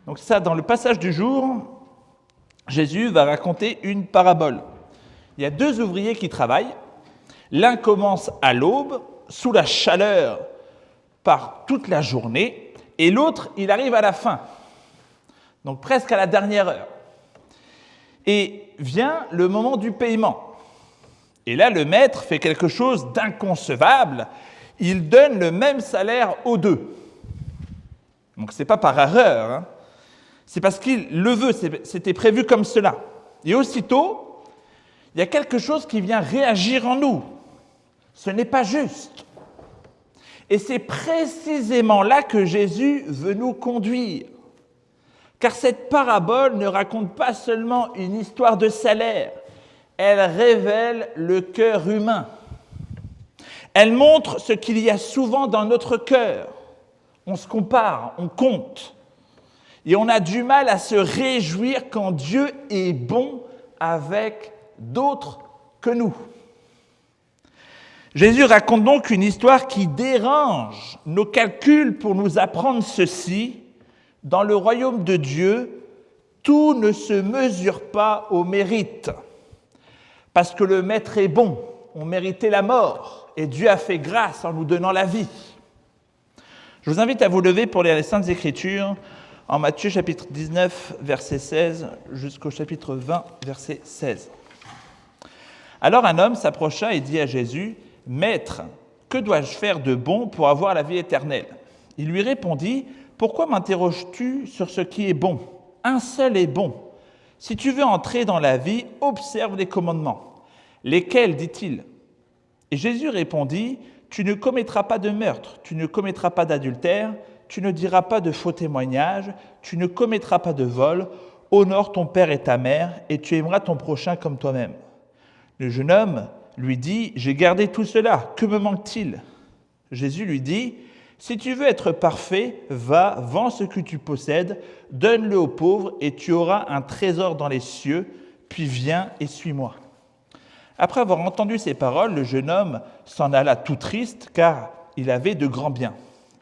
Donc ça, dans le passage du jour, Jésus va raconter une parabole. Il y a deux ouvriers qui travaillent. L'un commence à l'aube, sous la chaleur, par toute la journée, et l'autre, il arrive à la fin, donc presque à la dernière heure. Et vient le moment du paiement. Et là, le maître fait quelque chose d'inconcevable. Il donne le même salaire aux deux. Donc, ce n'est pas par erreur, hein. C'est parce qu'il le veut, c'était prévu comme cela. Et aussitôt, il y a quelque chose qui vient réagir en nous. Ce n'est pas juste. Et c'est précisément là que Jésus veut nous conduire. Car cette parabole ne raconte pas seulement une histoire de salaire, elle révèle le cœur humain. Elle montre ce qu'il y a souvent dans notre cœur. On se compare, on compte. Et on a du mal à se réjouir quand Dieu est bon avec d'autres que nous. Jésus raconte donc une histoire qui dérange nos calculs pour nous apprendre ceci. Dans le royaume de Dieu, tout ne se mesure pas au mérite. Parce que le Maître est bon, on méritait la mort, et Dieu a fait grâce en nous donnant la vie. Je vous invite à vous lever pour lire les Saintes Écritures, en Matthieu chapitre 19, verset 16, jusqu'au chapitre 20, verset 16. Alors un homme s'approcha et dit à Jésus, « Maître, que dois-je faire de bon pour avoir la vie éternelle ?» Il lui répondit, « Pourquoi m'interroges-tu sur ce qui est bon ? Un seul est bon. Si tu veux entrer dans la vie, observe les commandements. » Lesquels, dit-il ? Et Jésus répondit, « Tu ne commettras pas de meurtre, tu ne commettras pas d'adultère, tu ne diras pas de faux témoignages, tu ne commettras pas de vol, honore ton père et ta mère, et tu aimeras ton prochain comme toi-même. » Le jeune homme lui dit, « J'ai gardé tout cela, que me manque-t-il » Jésus lui dit, « Si tu veux être parfait, va, vends ce que tu possèdes, donne-le aux pauvres, et tu auras un trésor dans les cieux, puis viens et suis-moi. » Après avoir entendu ces paroles, le jeune homme s'en alla tout triste, car il avait de grands biens.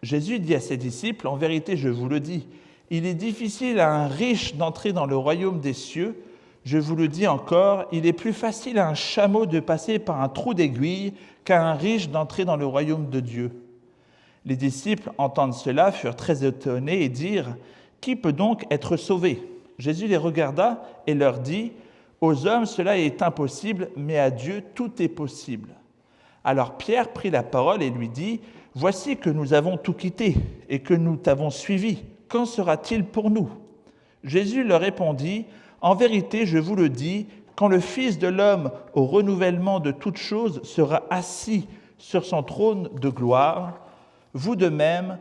Jésus dit à ses disciples, « En vérité, je vous le dis, il est difficile à un riche d'entrer dans le royaume des cieux. Je vous le dis encore, il est plus facile à un chameau de passer par un trou d'aiguille qu'à un riche d'entrer dans le royaume de Dieu. » Les disciples, entendant cela, furent très étonnés et dirent, « Qui peut donc être sauvé ?» Jésus les regarda et leur dit, « Aux hommes cela est impossible, mais à Dieu tout est possible. » Alors Pierre prit la parole et lui dit, « Voici que nous avons tout quitté et que nous t'avons suivi. Qu'en sera-t-il pour nous ?» Jésus leur répondit, « En vérité, je vous le dis, quand le Fils de l'homme, au renouvellement de toutes choses, sera assis sur son trône de gloire, vous de même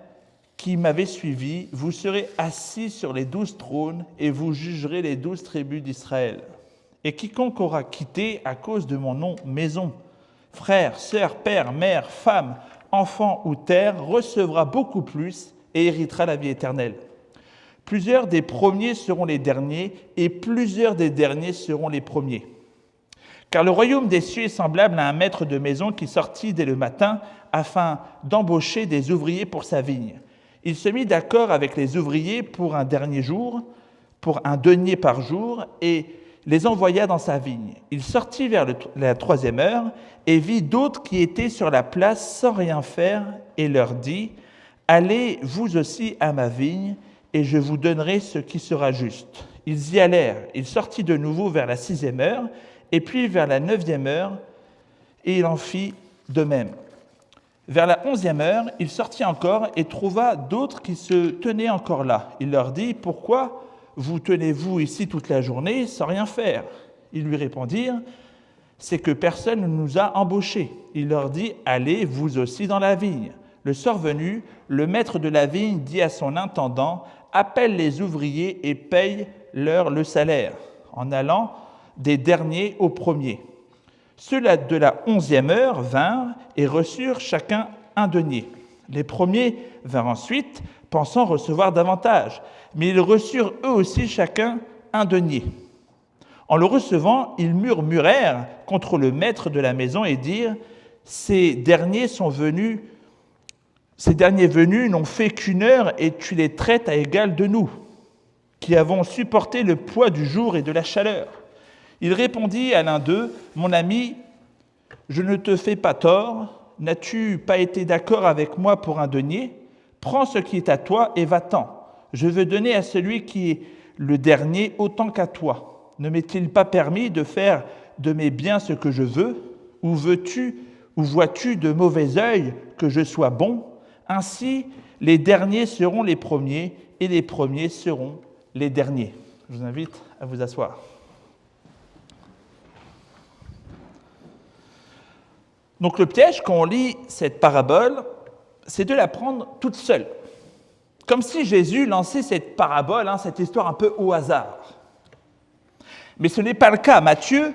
qui m'avez suivi, vous serez assis sur les 12 trônes et vous jugerez les 12 tribus d'Israël. Et quiconque aura quitté à cause de mon nom maison, frères, sœurs, père, mère, femme, enfants ou terre, recevra beaucoup plus et héritera la vie éternelle. Plusieurs des premiers seront les derniers, et plusieurs des derniers seront les premiers. Car le royaume des cieux est semblable à un maître de maison qui sortit dès le matin afin d'embaucher des ouvriers pour sa vigne. Il se mit d'accord avec les ouvriers pour un denier par jour, et les envoya dans sa vigne. Il sortit vers la 3e heure et vit d'autres qui étaient sur la place sans rien faire et leur dit, « Allez vous aussi à ma vigne, et je vous donnerai ce qui sera juste. » Ils y allèrent. Il sortit de nouveau vers la 6e heure, et puis vers la 9e heure, et il en fit de même. Vers la 11e heure, il sortit encore et trouva d'autres qui se tenaient encore là. Il leur dit, « Pourquoi vous tenez-vous ici toute la journée sans rien faire ?» Ils lui répondirent, « C'est que personne ne nous a embauchés. » Il leur dit, « Allez vous aussi dans la vigne. » Le soir venu, le maître de la vigne dit à son intendant, « Appelle les ouvriers et paye-leur le salaire, en allant des derniers aux premiers. » Ceux de la 11e heure vinrent et reçurent chacun un denier. Les premiers vinrent ensuite, pensant recevoir davantage, mais ils reçurent eux aussi chacun un denier. En le recevant, ils murmurèrent contre le maître de la maison et dirent, « Ces derniers venus n'ont fait qu'une heure et tu les traites à égal de nous. » qui avons supporté le poids du jour et de la chaleur. Il répondit à l'un d'eux, « Mon ami, je ne te fais pas tort. N'as-tu pas été d'accord avec moi pour un denier ? Prends ce qui est à toi et va-t'en. Je veux donner à celui qui est le dernier autant qu'à toi. Ne m'est-il pas permis de faire de mes biens ce que je veux ? Ou vois-tu de mauvais œil que je sois bon ? Ainsi, les derniers seront les premiers et les premiers seront les derniers. » Je vous invite à vous asseoir. Donc le piège, quand on lit cette parabole, c'est de la prendre toute seule. Comme si Jésus lançait cette parabole, cette histoire un peu au hasard. Mais ce n'est pas le cas. Matthieu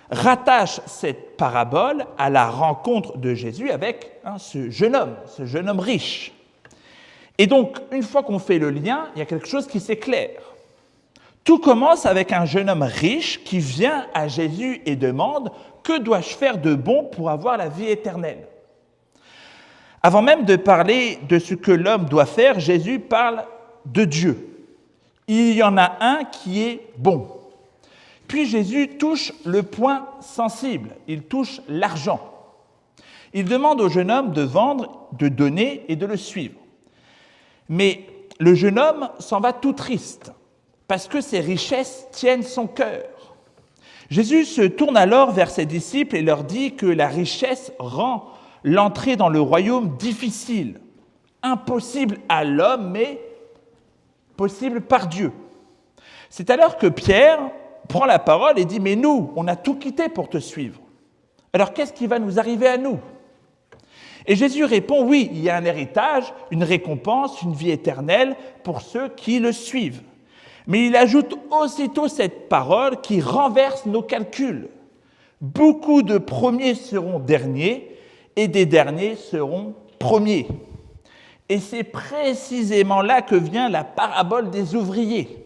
rattache cette parabole à la rencontre de Jésus avec ce jeune homme riche. Et donc, une fois qu'on fait le lien, il y a quelque chose qui s'éclaire. Tout commence avec un jeune homme riche qui vient à Jésus et demande « Que dois-je faire de bon pour avoir la vie éternelle ?» Avant même de parler de ce que l'homme doit faire, Jésus parle de Dieu. Il y en a un qui est bon. Puis Jésus touche le point sensible, il touche l'argent. Il demande au jeune homme de vendre, de donner et de le suivre. Mais le jeune homme s'en va tout triste, parce que ses richesses tiennent son cœur. Jésus se tourne alors vers ses disciples et leur dit que la richesse rend l'entrée dans le royaume difficile, impossible à l'homme, mais possible par Dieu. C'est alors que Pierre prend la parole et dit « Mais nous, on a tout quitté pour te suivre. Alors qu'est-ce qui va nous arriver à nous ?» Et Jésus répond « Oui, il y a un héritage, une récompense, une vie éternelle pour ceux qui le suivent. » Mais il ajoute aussitôt cette parole qui renverse nos calculs. Beaucoup de premiers seront derniers et des derniers seront premiers. Et c'est précisément là que vient la parabole des ouvriers.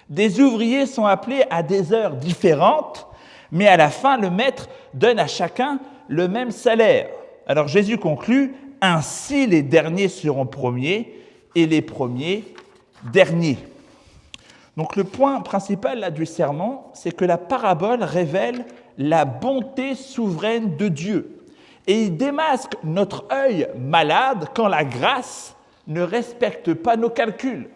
Des ouvriers sont appelés à des heures différentes, mais à la fin, le maître donne à chacun le même salaire. Alors Jésus conclut, « Ainsi les derniers seront premiers et les premiers derniers. » Donc le point principal là, du sermon, c'est que la parabole révèle la bonté souveraine de Dieu. Et il démasque notre œil malade quand la grâce ne respecte pas nos calculs.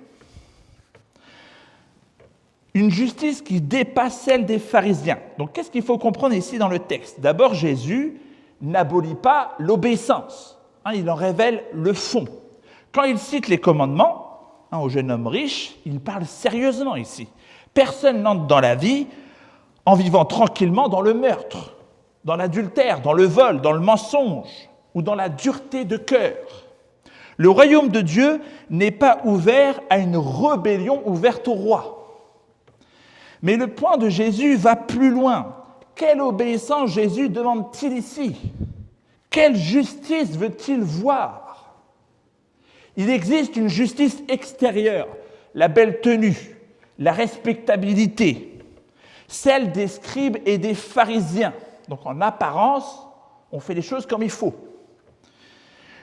Une justice qui dépasse celle des pharisiens. Donc qu'est-ce qu'il faut comprendre ici dans le texte ? D'abord, Jésus n'abolit pas l'obéissance. Il en révèle le fond. Quand il cite les commandements, au jeune homme riche, il parle sérieusement ici. Personne n'entre dans la vie en vivant tranquillement dans le meurtre, dans l'adultère, dans le vol, dans le mensonge ou dans la dureté de cœur. Le royaume de Dieu n'est pas ouvert à une rébellion ouverte au roi. Mais le point de Jésus va plus loin. Quelle obéissance Jésus demande-t-il ici ? Quelle justice veut-il voir ? Il existe une justice extérieure, la belle tenue, la respectabilité, celle des scribes et des pharisiens. Donc en apparence, on fait les choses comme il faut.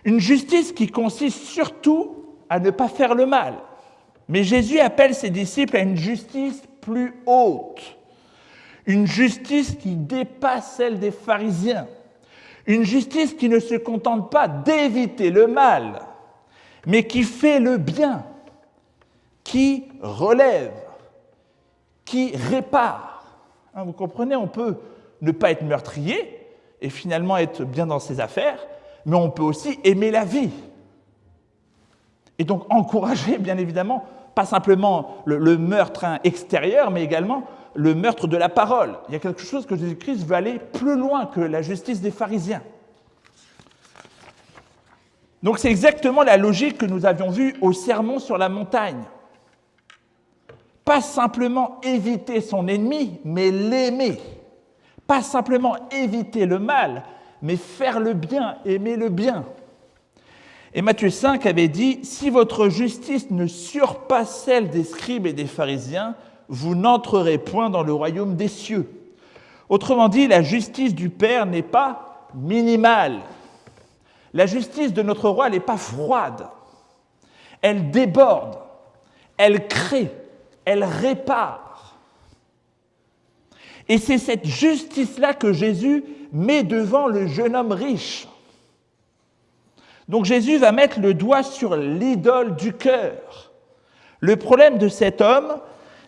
Une justice qui consiste surtout à ne pas faire le mal. Mais Jésus appelle ses disciples à une justice plus haute, une justice qui dépasse celle des pharisiens, une justice qui ne se contente pas d'éviter le mal, mais qui fait le bien, qui relève, qui répare. Vous comprenez, on peut ne pas être meurtrier et finalement être bien dans ses affaires, mais on peut aussi aimer la vie. Et donc encourager, bien évidemment, pas simplement le meurtre extérieur, mais également le meurtre de la parole. Il y a quelque chose que Jésus-Christ veut aller plus loin que la justice des pharisiens. Donc c'est exactement la logique que nous avions vue au Sermon sur la montagne. Pas simplement éviter son ennemi, mais l'aimer. Pas simplement éviter le mal, mais faire le bien, aimer le bien. Et Matthieu 5 avait dit « Si votre justice ne surpasse celle des scribes et des pharisiens, vous n'entrerez point dans le royaume des cieux. » Autrement dit, la justice du Père n'est pas minimale. La justice de notre roi, elle n'est pas froide. Elle déborde, elle crée, elle répare. Et c'est cette justice-là que Jésus met devant le jeune homme riche. Donc Jésus va mettre le doigt sur l'idole du cœur. Le problème de cet homme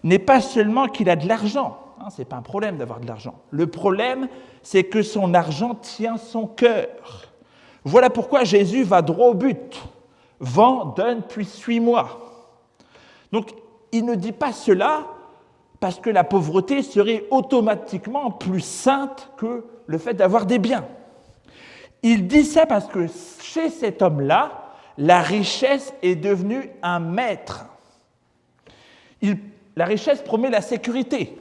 n'est pas seulement qu'il a de l'argent. Ce n'est pas un problème d'avoir de l'argent. Le problème, c'est que son argent tient son cœur. Voilà pourquoi Jésus va droit au but. « Vends, donne, puis suis-moi ». Donc, il ne dit pas cela parce que la pauvreté serait automatiquement plus sainte que le fait d'avoir des biens. Il dit ça parce que chez cet homme-là, la richesse est devenue un maître. La richesse promet la sécurité,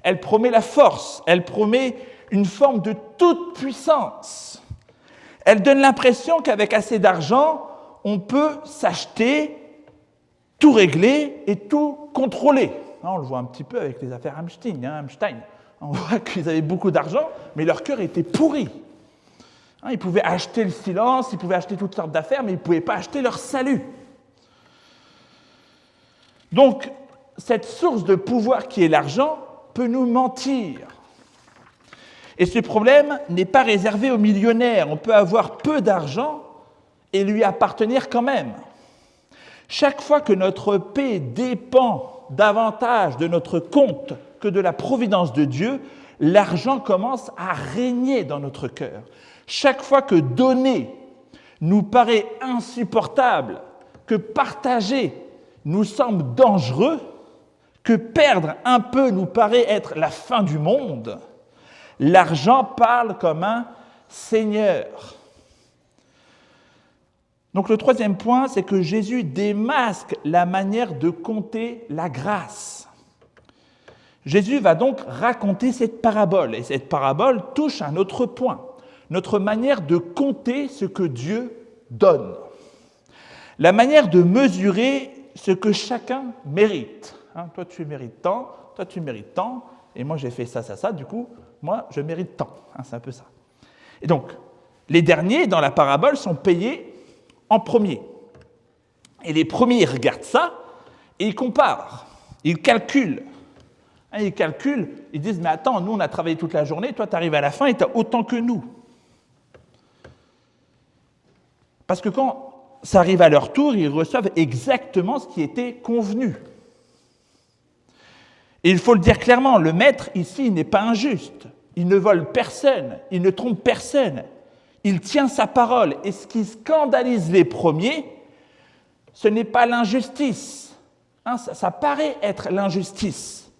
elle promet la force, elle promet une forme de toute puissance. Elle donne l'impression qu'avec assez d'argent, on peut s'acheter, tout régler et tout contrôler. On le voit un petit peu avec les affaires Einstein. On voit qu'ils avaient beaucoup d'argent, mais leur cœur était pourri. Ils pouvaient acheter le silence, ils pouvaient acheter toutes sortes d'affaires, mais ils ne pouvaient pas acheter leur salut. Donc, cette source de pouvoir qui est l'argent peut nous mentir. Et ce problème n'est pas réservé aux millionnaires. On peut avoir peu d'argent et lui appartenir quand même. Chaque fois que notre paix dépend davantage de notre compte que de la providence de Dieu, l'argent commence à régner dans notre cœur. Chaque fois que donner nous paraît insupportable, que partager nous semble dangereux, que perdre un peu nous paraît être la fin du monde, l'argent parle comme un seigneur. Donc le troisième point, c'est que Jésus démasque la manière de compter la grâce. Jésus va donc raconter cette parabole, et cette parabole touche un autre point, notre manière de compter ce que Dieu donne, la manière de mesurer ce que chacun mérite. Toi, tu mérites tant, toi, tu mérites tant, et moi, j'ai fait ça, du coup, moi, je mérite tant. C'est un peu ça. Et donc, les derniers, dans la parabole, sont payés en premier. Et les premiers, ils regardent ça, et ils comparent, ils calculent. Ils disent, mais attends, nous, on a travaillé toute la journée, toi, tu arrives à la fin et tu as autant que nous. Parce que quand ça arrive à leur tour, ils reçoivent exactement ce qui était convenu. Et il faut le dire clairement, le maître, ici, n'est pas injuste. Il ne vole personne, il ne trompe personne. Il tient sa parole. Et ce qui scandalise les premiers, ce n'est pas l'injustice. Ça paraît être l'injustice.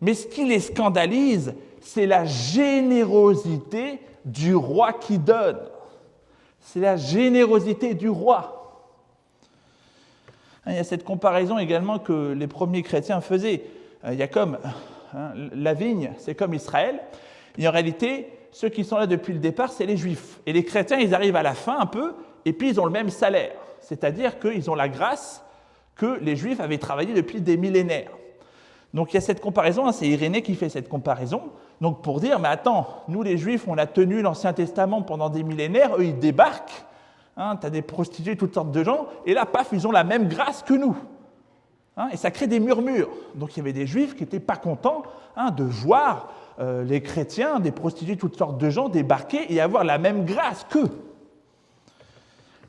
Mais ce qui les scandalise, c'est la générosité du roi qui donne. C'est la générosité du roi. Il y a cette comparaison également que les premiers chrétiens faisaient. Il y a comme la vigne, c'est comme Israël. Et en réalité, ceux qui sont là depuis le départ, c'est les Juifs. Et les chrétiens, ils arrivent à la fin un peu, et puis ils ont le même salaire. C'est-à-dire qu'ils ont la grâce que les Juifs avaient travaillé depuis des millénaires. Donc il y a cette comparaison, c'est Irénée qui fait cette comparaison. Donc pour dire, mais attends, nous les Juifs, on a tenu l'Ancien Testament pendant des millénaires, eux ils débarquent, tu as des prostituées, toutes sortes de gens, et là, paf, ils ont la même grâce que nous. Et ça crée des murmures. Donc il y avait des Juifs qui n'étaient pas contents de voir les chrétiens, des prostituées, toutes sortes de gens débarquer et avoir la même grâce qu'eux.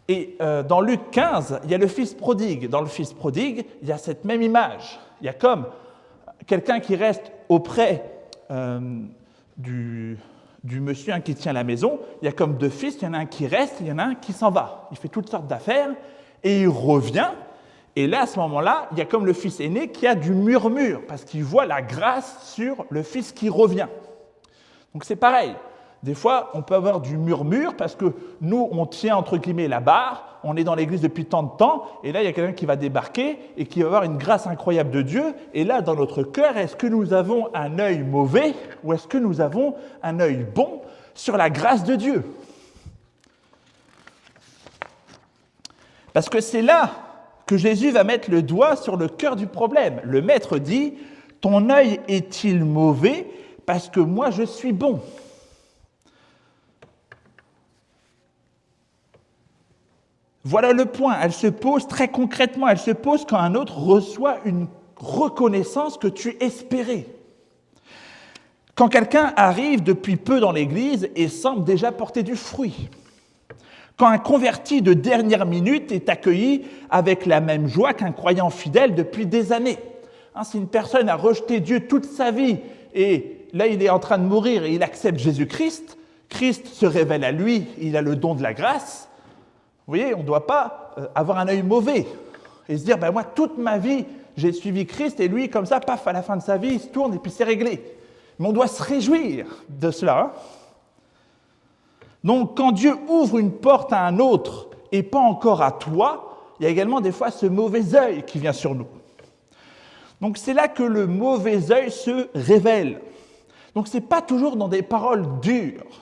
Et dans Luc 15, il y a le fils prodigue. Dans le fils prodigue, il y a cette même image. Il y a comme quelqu'un qui reste auprès du monsieur qui tient la maison. Il y a comme deux fils, il y en a un qui reste, il y en a un qui s'en va. Il fait toutes sortes d'affaires et il revient. Et là, à ce moment-là, il y a comme le fils aîné qui a du murmure parce qu'il voit la grâce sur le fils qui revient. Donc c'est pareil. Des fois, on peut avoir du murmure parce que nous, on tient entre guillemets la barre, on est dans l'église depuis tant de temps, et là, il y a quelqu'un qui va débarquer et qui va avoir une grâce incroyable de Dieu. Et là, dans notre cœur, est-ce que nous avons un œil mauvais ou est-ce que nous avons un œil bon sur la grâce de Dieu? Parce que c'est là que Jésus va mettre le doigt sur le cœur du problème. Le maître dit, « Ton œil est-il mauvais parce que moi je suis bon ?» Voilà le point. Elle se pose très concrètement. Elle se pose quand un autre reçoit une reconnaissance que tu espérais. Quand quelqu'un arrive depuis peu dans l'Église et semble déjà porter du fruit. Quand un converti de dernière minute est accueilli avec la même joie qu'un croyant fidèle depuis des années. Si une personne a rejeté Dieu toute sa vie et là il est en train de mourir et il accepte Jésus-Christ, Christ se révèle à lui, il a le don de la grâce. Vous voyez, on ne doit pas avoir un œil mauvais et se dire, moi toute ma vie j'ai suivi Christ et lui comme ça, paf, à la fin de sa vie il se tourne et puis c'est réglé. Mais on doit se réjouir de cela. Donc, quand Dieu ouvre une porte à un autre et pas encore à toi, il y a également des fois ce mauvais œil qui vient sur nous. Donc, c'est là que le mauvais œil se révèle. Donc, ce n'est pas toujours dans des paroles dures.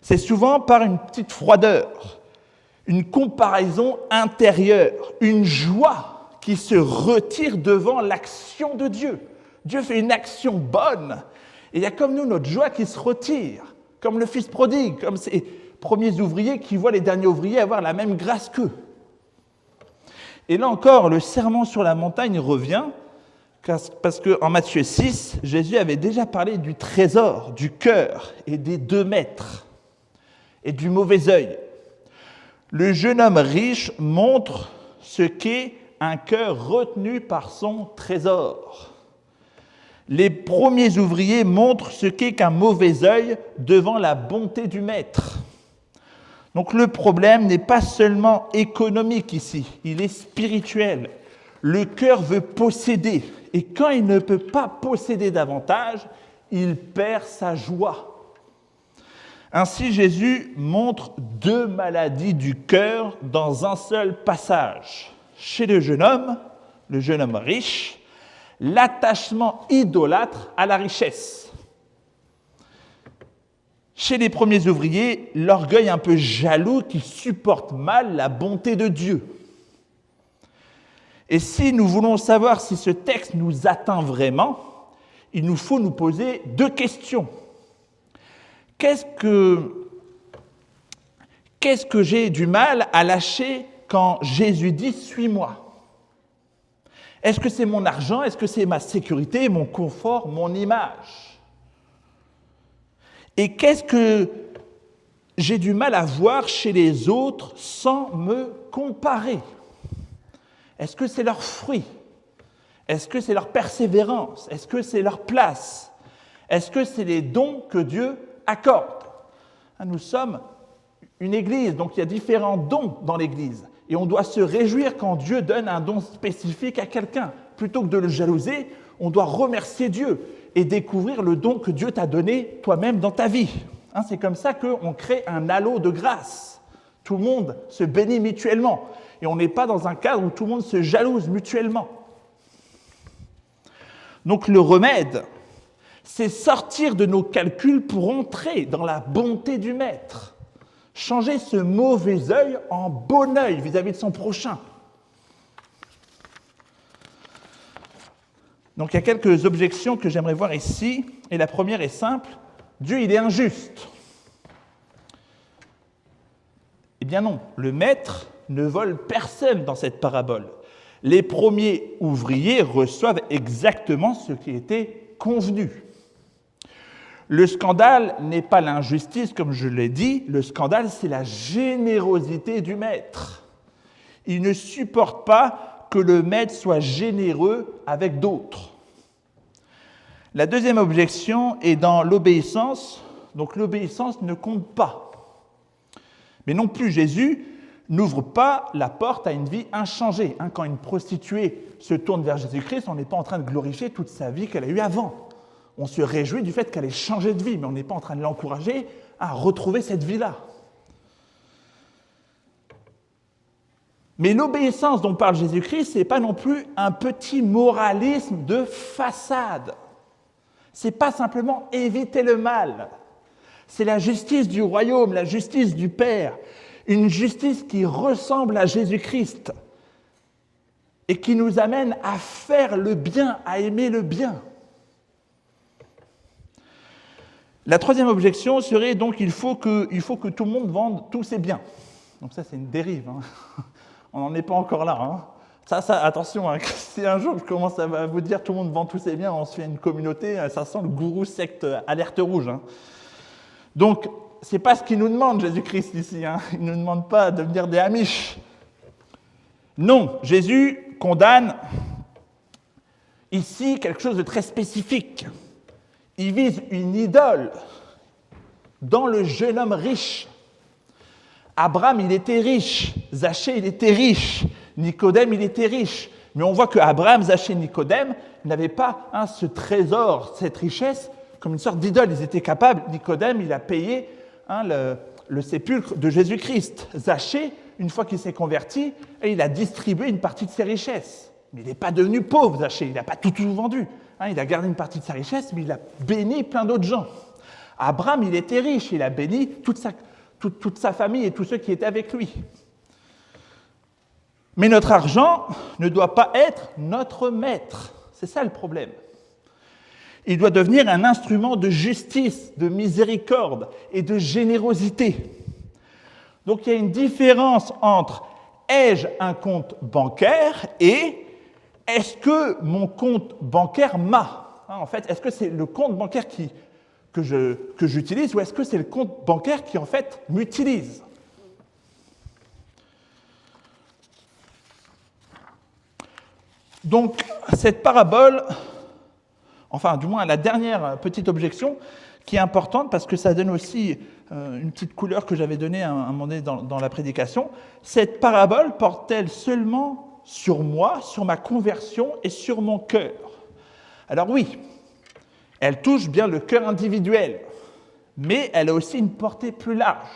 C'est souvent par une petite froideur, une comparaison intérieure, une joie qui se retire devant l'action de Dieu. Dieu fait une action bonne, et il y a comme nous notre joie qui se retire, comme le fils prodigue, comme ces premiers ouvriers qui voient les derniers ouvriers avoir la même grâce qu'eux. Et là encore, le sermon sur la montagne revient, parce qu'en Matthieu 6, Jésus avait déjà parlé du trésor, du cœur et des 2 maîtres, et du mauvais œil. Le jeune homme riche montre ce qu'est un cœur retenu par son trésor. Les premiers ouvriers montrent ce qu'est qu'un mauvais œil devant la bonté du maître. Donc le problème n'est pas seulement économique ici, il est spirituel. Le cœur veut posséder, et quand il ne peut pas posséder davantage, il perd sa joie. Ainsi Jésus montre 2 maladies du cœur dans un seul passage. Chez le jeune homme riche, l'attachement idolâtre à la richesse. Chez les premiers ouvriers, l'orgueil un peu jaloux qui supporte mal la bonté de Dieu. Et si nous voulons savoir si ce texte nous atteint vraiment, il nous faut nous poser 2 questions. Qu'est-ce que j'ai du mal à lâcher quand Jésus dit « suis-moi » ? Est-ce que c'est mon argent? Est-ce que c'est ma sécurité, mon confort, mon image? Et qu'est-ce que j'ai du mal à voir chez les autres sans me comparer? Est-ce que c'est leur fruit? Est-ce que c'est leur persévérance? Est-ce que c'est leur place? Est-ce que c'est les dons que Dieu accorde? Nous sommes une église, donc il y a différents dons dans l'église. Et on doit se réjouir quand Dieu donne un don spécifique à quelqu'un. Plutôt que de le jalouser, on doit remercier Dieu et découvrir le don que Dieu t'a donné toi-même dans ta vie. C'est comme ça qu'on crée un halo de grâce. Tout le monde se bénit mutuellement. Et on n'est pas dans un cadre où tout le monde se jalouse mutuellement. Donc le remède, c'est sortir de nos calculs pour entrer dans la bonté du Maître. Changer ce mauvais œil en bon œil vis-à-vis de son prochain. Donc il y a quelques objections que j'aimerais voir ici, et la première est simple. Dieu, il est injuste. Eh bien non, le maître ne vole personne dans cette parabole. Les premiers ouvriers reçoivent exactement ce qui était convenu. Le scandale n'est pas l'injustice, comme je l'ai dit, le scandale, c'est la générosité du maître. Il ne supporte pas que le maître soit généreux avec d'autres. La deuxième objection est dans l'obéissance. Donc l'obéissance ne compte pas. Mais non plus Jésus n'ouvre pas la porte à une vie inchangée. Quand une prostituée se tourne vers Jésus-Christ, on n'est pas en train de glorifier toute sa vie qu'elle a eue avant. On se réjouit du fait qu'elle ait changé de vie, mais on n'est pas en train de l'encourager à retrouver cette vie-là. Mais l'obéissance dont parle Jésus-Christ, ce n'est pas non plus un petit moralisme de façade. Ce n'est pas simplement éviter le mal. C'est la justice du royaume, la justice du Père, une justice qui ressemble à Jésus-Christ et qui nous amène à faire le bien, à aimer le bien. La troisième objection serait donc qu'il faut que tout le monde vende tous ses biens. Donc ça, c'est une dérive. On n'en est pas encore là. Attention, hein, si un jour je commence à vous dire tout le monde vend tous ses biens, on se fait une communauté, ça sent le gourou secte alerte rouge. Hein. Donc, ce n'est pas ce qu'il nous demande, Jésus-Christ, ici. Hein. Il ne nous demande pas de devenir des Amish. Non, Jésus condamne ici quelque chose de très spécifique. Il vise une idole dans le jeune homme riche. Abraham, il était riche. Zachée, il était riche. Nicodème, il était riche. Mais on voit qu'Abraham, Zachée et Nicodème n'avaient pas ce trésor, cette richesse, comme une sorte d'idole. Ils étaient capables. Nicodème, il a payé le sépulcre de Jésus-Christ. Zachée, une fois qu'il s'est converti, il a distribué une partie de ses richesses. Mais il n'est pas devenu pauvre, Zachée. Il n'a pas tout vendu. Il a gardé une partie de sa richesse, mais il a béni plein d'autres gens. Abraham, il était riche. Il a béni toute sa famille et tous ceux qui étaient avec lui. Mais notre argent ne doit pas être notre maître. C'est ça le problème. Il doit devenir un instrument de justice, de miséricorde et de générosité. Donc il y a une différence entre ai-je un compte bancaire et est-ce que mon compte bancaire m'a ? En fait, est-ce que c'est le compte bancaire que j'utilise ou est-ce que c'est le compte bancaire qui en fait m'utilise ? Donc cette parabole, enfin du moins la dernière petite objection qui est importante parce que ça donne aussi une petite couleur que j'avais donnée à un moment donné dans la prédication, cette parabole porte-t-elle seulement sur moi, sur ma conversion et sur mon cœur ? Alors oui, elle touche bien le cœur individuel, mais elle a aussi une portée plus large.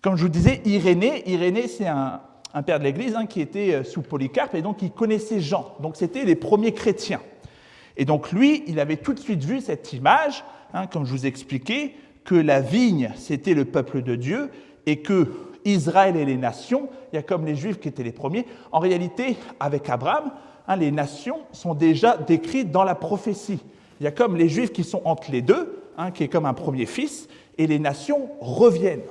Comme je vous disais, Irénée c'est un père de l'Église qui était sous Polycarpe et donc il connaissait Jean. Donc c'était les premiers chrétiens. Et donc lui, il avait tout de suite vu cette image, comme je vous expliquais, que la vigne, c'était le peuple de Dieu et que Israël et les nations, il y a comme les Juifs qui étaient les premiers. En réalité, avec Abraham, les nations sont déjà décrites dans la prophétie. Il y a comme les Juifs qui sont entre les deux, qui est comme un premier fils, et les nations reviennent.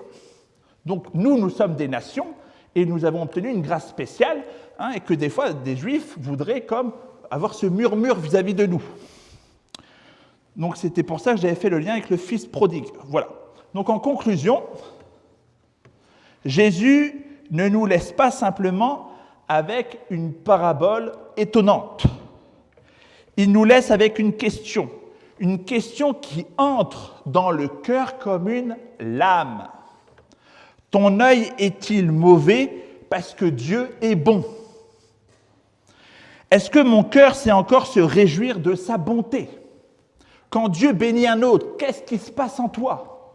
Donc nous sommes des nations, et nous avons obtenu une grâce spéciale, et que des fois, des Juifs voudraient comme avoir ce murmure vis-à-vis de nous. Donc c'était pour ça que j'avais fait le lien avec le fils prodigue. Voilà. Donc en conclusion, Jésus ne nous laisse pas simplement avec une parabole étonnante. Il nous laisse avec une question qui entre dans le cœur comme une lame. Ton œil est-il mauvais parce que Dieu est bon ? Est-ce que mon cœur sait encore se réjouir de sa bonté ? Quand Dieu bénit un autre, qu'est-ce qui se passe en toi ?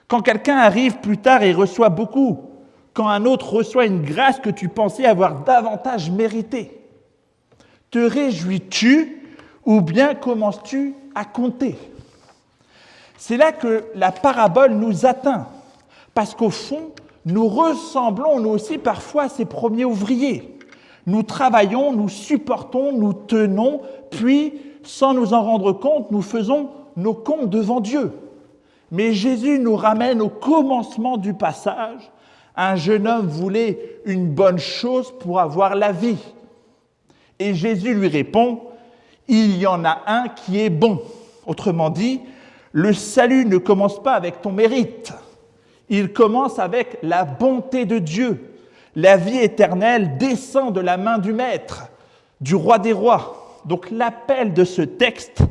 Quand quelqu'un arrive plus tard et reçoit beaucoup, quand un autre reçoit une grâce que tu pensais avoir davantage méritée, te réjouis-tu ou bien commences-tu à compter ? C'est là que la parabole nous atteint. Parce qu'au fond, nous ressemblons, nous aussi, parfois à ces premiers ouvriers. Nous travaillons, nous supportons, nous tenons, puis, sans nous en rendre compte, nous faisons nos comptes devant Dieu. Mais Jésus nous ramène au commencement du passage. Un jeune homme voulait une bonne chose pour avoir la vie. Et Jésus lui répond, « Il y en a un qui est bon. » Autrement dit, le salut ne commence pas avec ton mérite. Il commence avec la bonté de Dieu. La vie éternelle descend de la main du Maître, du Roi des rois. Donc l'appel de ce texte,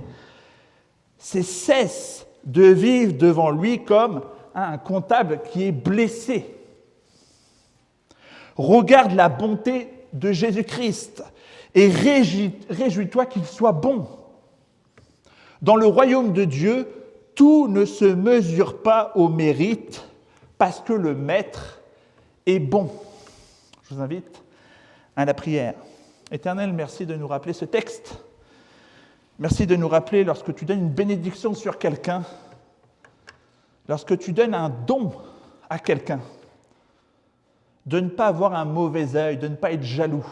c'est cesse de vivre devant lui comme un comptable qui est blessé. Regarde la bonté de Jésus-Christ et réjouis-toi qu'il soit bon. Dans le royaume de Dieu, tout ne se mesure pas au mérite, parce que le Maître est bon. Je vous invite à la prière. Éternel, merci de nous rappeler ce texte. Merci de nous rappeler lorsque tu donnes une bénédiction sur quelqu'un, lorsque tu donnes un don à quelqu'un, de ne pas avoir un mauvais œil, de ne pas être jaloux,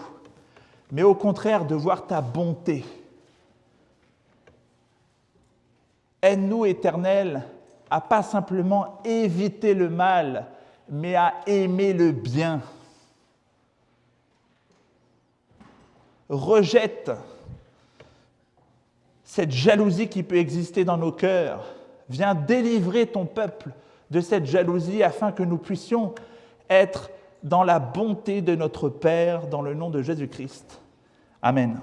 mais au contraire de voir ta bonté. Aide-nous, Éternel, à pas simplement éviter le mal, mais à aimer le bien. rejette cette jalousie qui peut exister dans nos cœurs. Viens délivrer ton peuple de cette jalousie afin que nous puissions être dans la bonté de notre Père, dans le nom de Jésus-Christ. Amen.